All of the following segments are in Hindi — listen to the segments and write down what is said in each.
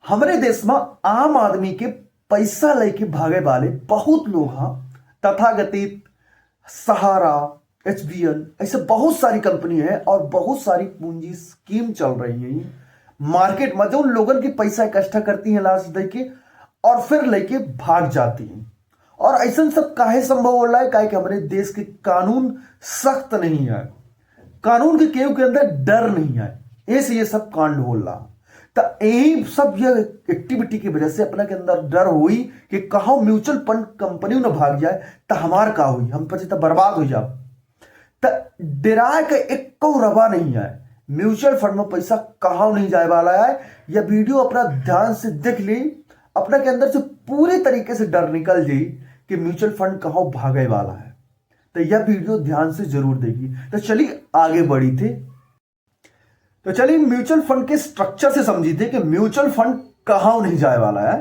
हमारे देश में आम आदमी के पैसा लेके भागे वाले बहुत लोग हैं। तथागतित, सहारा, एचबीएल, ऐसे बहुत सारी कंपनी है और बहुत सारी पूंजी स्कीम चल रही है मार्केट में, जो उन लोगों की पैसा इकट्ठा करती है लालच देके और फिर लेके भाग जाती है। और ऐसा सब काहे संभव हो रहा है? काहे कि हमारे देश के कानून सख्त नहीं है, कानून के केहू के अंदर डर नहीं है, ऐसे ये सब कांड हो रहा। तो यही सब ये एक्टिविटी की वजह से अपना के अंदर डर हुई कि कहा म्यूचुअल फंड कंपनी न भाग जाए तो हमार का हुई, हम पचे तो बर्बाद हो जाए। तो डरा के एक रवा नहीं है, म्यूचुअल फंड में पैसा कहा नहीं जाए वाला है। यह वीडियो अपना ध्यान से देख ली, अपना के अंदर से पूरी तरीके से डर निकल जाए कि म्यूचुअल फंड कहां भागे वाला है। तो यह वीडियो ध्यान से जरूर देखिए। तो चलिए आगे बढ़ी थे। तो चलिए म्यूचुअल फंड के स्ट्रक्चर से समझी थे कि म्यूचुअल फंड कहां नहीं जाए वाला है।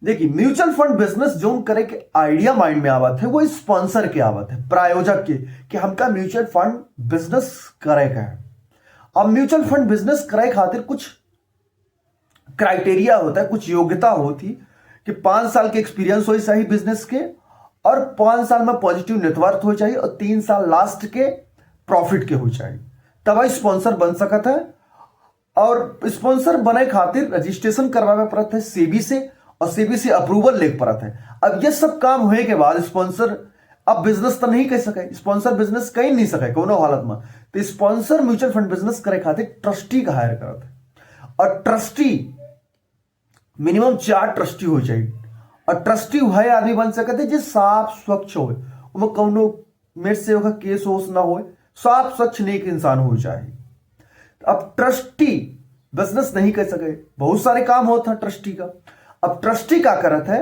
देखिए म्यूचुअल फंड बिजनेस जो करे के आइडिया माइंड में आवत है वो स्पॉन्सर के आवत है, प्रायोजक के, कि हमका म्यूचुअल फंड बिजनेस करे का है। अब म्यूचुअल फंड बिजनेस करे खातिर कुछ क्राइटेरिया होता है, कुछ योग्यता होती कि 5 साल के एक्सपीरियंस हो चाहिए बिजनेस के, और 5 साल में पॉजिटिव नेटवर्थ हो चाहिए, और 3 साल लास्ट के प्रॉफिट के हो चाहिए, तब स्पॉन्सर बन सकता है। और स्पॉन्सर बने खातिर रजिस्ट्रेशन करवावे पड़ता है सेबी से, और सेबी से अप्रूवल ले पड़ता है। अब ये सब काम होने के बाद स्पॉन्सर अब बिजनेस तो नहीं कर सके, स्पॉन्सर बिजनेस कहीं नहीं सके कोनो हालत में। तो स्पॉन्सर म्यूचुअल फंड बिजनेस करे खातिर ट्रस्टी का हायर करता है, और ट्रस्टी मिनिमम 4 ट्रस्टी हो चाहिए। और ट्रस्टी वह आदमी बन सकते जो साफ स्वच्छ हो, उनमें कौनो मेरे से होगा केस होस ना हो, साफ स्वच्छ नेक इंसान हो जाए। अब ट्रस्टी बिजनेस नहीं कर सके, बहुत सारे काम होता है ट्रस्टी का। अब ट्रस्टी क्या करत है,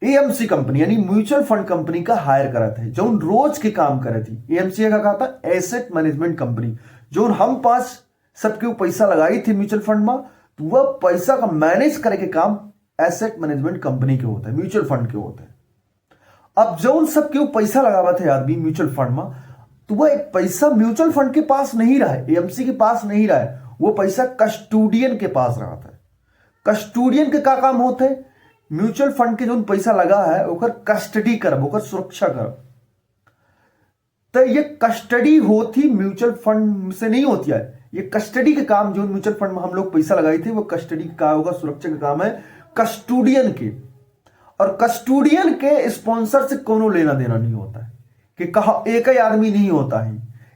एएमसी कंपनी यानी म्यूचुअल फंड कंपनी का हायर करत है, जो रोज के काम करे थी। एएमसी का कहा था एसेट मैनेजमेंट कंपनी, जो हम पास सबके पैसा लगाई थी म्यूचुअल फंड में, तो वह पैसा का मैनेज करे के काम एसेट मैनेजमेंट कंपनी के होता है, म्यूचुअल फंड के होता है। अब जो उन सबके पैसा लगावा थे आदमी म्यूचुअल फंड में, तो वह पैसा म्यूचुअल फंड के पास नहीं रहा है, एएमसी के पास नहीं रहा है, वो पैसा कस्टोडियन के पास रहा था। कस्टोडियन के क्या काम होते हैं? म्यूचुअल फंड के जो पैसा लगा है ओकर कस्टडी करब, ओकर सुरक्षा करब। तो ये कस्टडी होती म्यूचुअल फंड से नहीं होती है, ये कस्टडी के काम जो म्यूचुअल फंड में हम लोग पैसा लगाए थे वो कस्टडी का होगा, सुरक्षा का काम है कस्टोडियन के। और कस्टोडियन के स्पॉन्सर से कोनो लेना देना नहीं होता है, कि कहा एक ही आदमी नहीं होता है,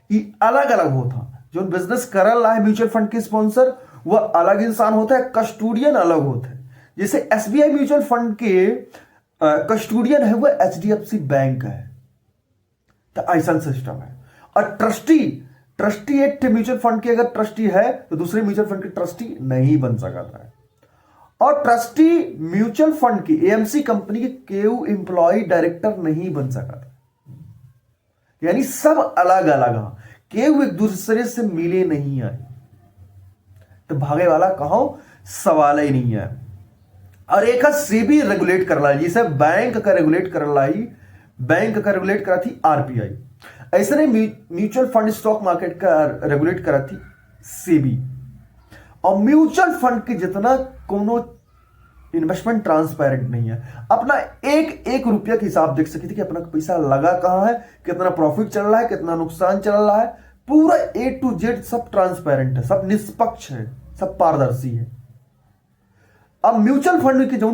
ये अलग अलग होता। जो बिजनेस कर रहा है म्यूचुअल फंड के स्पॉन्सर वह अलग इंसान होता है, कस्टोडियन अलग होता है। जैसे एसबीआई म्यूचुअल फंड के कस्टोडियन है वह एचडीएफसी बैंक है, तो ऐसा सिस्टम है। और ट्रस्टी एक म्यूचुअल फंड के अगर ट्रस्टी है तो दूसरे म्यूचुअल फंड के ट्रस्टी नहीं बन सकता है। और ट्रस्टी म्यूचुअल फंड की एएमसी कंपनी के केयू एम्प्लॉय डायरेक्टर नहीं बन सकता, यानी सब अलग अलग है, केयू एक दूसरे से मिले नहीं है, तो भागे वाला कहो सवाल ही नहीं है। और एक सेबी रेगुलेट कर रहा है, जिसे बैंक का रेगुलेट कर रहा है, बैंक का रेगुलेट करा थी आरबीआई, ऐसे नहीं म्यूचुअल फंड स्टॉक मार्केट का रेगुलेट करा थी सेबी। और म्यूचुअल फंड के जितना कोनो इन्वेस्टमेंट ट्रांसपेरेंट नहीं है, अपना एक एक रुपया का हिसाब देख सकती थी कि अपना पैसा लगा कहां है, कितना प्रॉफिट चल रहा है, कितना नुकसान चल रहा है, पूरा ए टू जेड सब ट्रांसपेरेंट है, सब निष्पक्ष है, सब पारदर्शी है। अब म्यूचुअल फंड के जो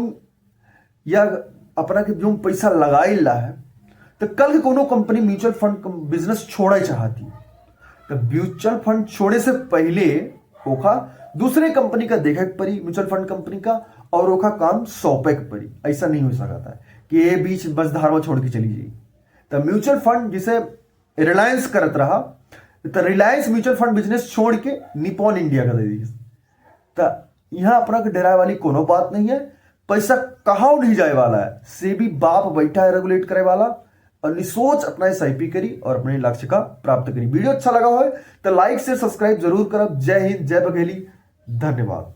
या अपना के जो पैसा लगाई ला है, तो कल के कोनो कंपनी म्यूचुअल फंड बिजनेस छोड़े चाहती, तो म्यूचुअल फंड छोड़े से पहले ओखा दूसरे कंपनी का देखा पड़ी, म्यूचुअल फंड कंपनी का, और ओखा काम सौंपे पड़ी। ऐसा नहीं हो सकता है कि ये बीच बस धार में छोड़ के चली जाए। तो म्यूचुअल फंड जिसे रिलायंस करत रहा, तो रिलायंस म्यूचुअल फंड बिजनेस छोड़ के निपॉन इंडिया का दे दी। तो यहां अपना डराए वाली कोनो बात नहीं है, पैसा कहां नहीं जाए वाला है, सेबी बाप बैठा है रेगुलेट करे वाला, और निसोच अपना एसआईपी करी और अपने लक्ष्य का प्राप्त करी। वीडियो अच्छा लगा हो तो लाइक से सब्सक्राइब जरूर करब। जय हिंद, जय बघेली, धन्यवाद।